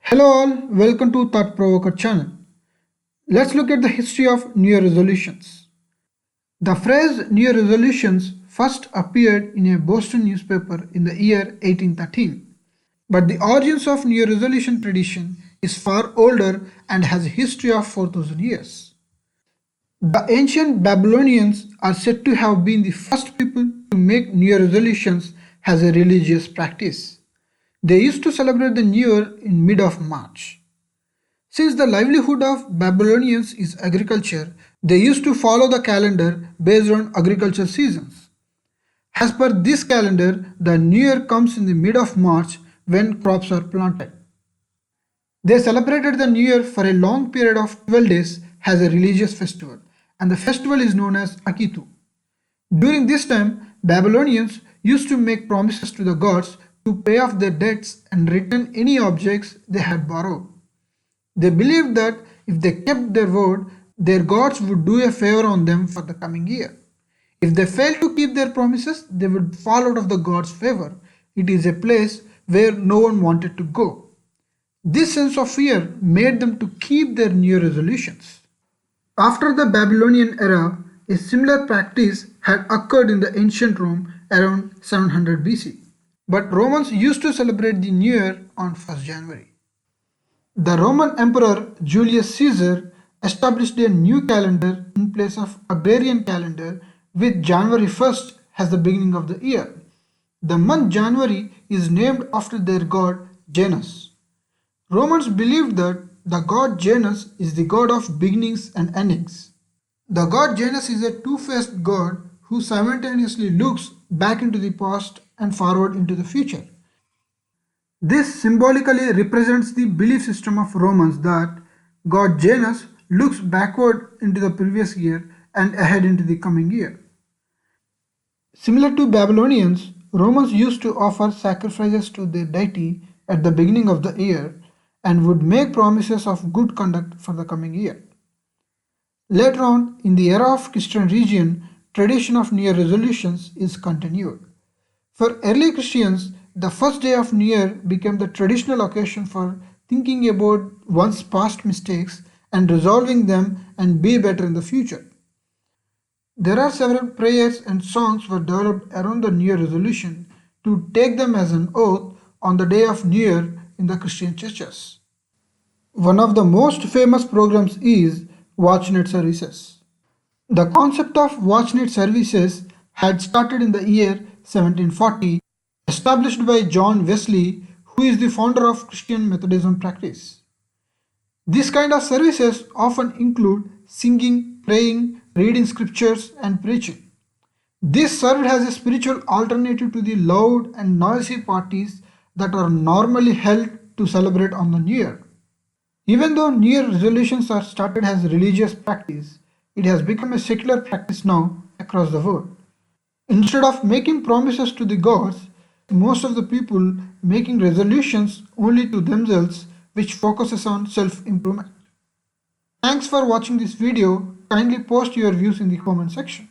Hello all, welcome to Thought Provoker channel. Let's look at the history of New Year resolutions. The phrase New Year resolutions first appeared in a Boston newspaper in the year 1813. But the origins of New Year resolution tradition is far older and has a history of 4000 years. The ancient Babylonians are said to have been the first people to make New Year resolutions as a religious practice. They used to celebrate the New Year in mid of March. Since the livelihood of Babylonians is agriculture, they used to follow the calendar based on agriculture seasons. As per this calendar, the New Year comes in the mid of March when crops are planted. They celebrated the New Year for a long period of 12 days as a religious festival, and the festival is known as Akitu. During this time, Babylonians used to make promises to the gods to pay off their debts and return any objects they had borrowed. They believed that if they kept their word, their gods would do a favor on them for the coming year. If they failed to keep their promises, they would fall out of the gods' favor. It is a place where no one wanted to go. This sense of fear made them to keep their New Year resolutions. After the Babylonian era, a similar practice had occurred in the ancient Rome around 700 BC. But Romans used to celebrate the New Year on 1st January. The Roman Emperor Julius Caesar established a new calendar in place of agrarian calendar with January 1st as the beginning of the year. The month January is named after their god Janus. Romans believed that the god Janus is the god of beginnings and endings. The god Janus is a two-faced god who simultaneously looks back into the past and forward into the future. This symbolically represents the belief system of Romans that God Janus looks backward into the previous year and ahead into the coming year. Similar to Babylonians, Romans used to offer sacrifices to their deity at the beginning of the year and would make promises of good conduct for the coming year. Later on, in the era of Christian religion, tradition of New Year resolutions is continued. For early Christians, the first day of New Year became the traditional occasion for thinking about one's past mistakes and resolving them and be better in the future. There are several prayers and songs were developed around the New Year resolution to take them as an oath on the day of New Year in the Christian churches. One of the most famous programs is Watchnight services. The concept of Watchnight services had started in the year 1740, established by John Wesley, who is the founder of Christian Methodism practice. This kind of services often include singing, praying, reading scriptures, and preaching. This served as a spiritual alternative to the loud and noisy parties that are normally held to celebrate on the New Year. Even though New Year resolutions are started as religious practice, it has become a secular practice now across the world. Instead of making promises to the gods, most of the people making resolutions only to themselves, which focuses on self-improvement. Thanks for watching this video. Kindly post your views in the comment section.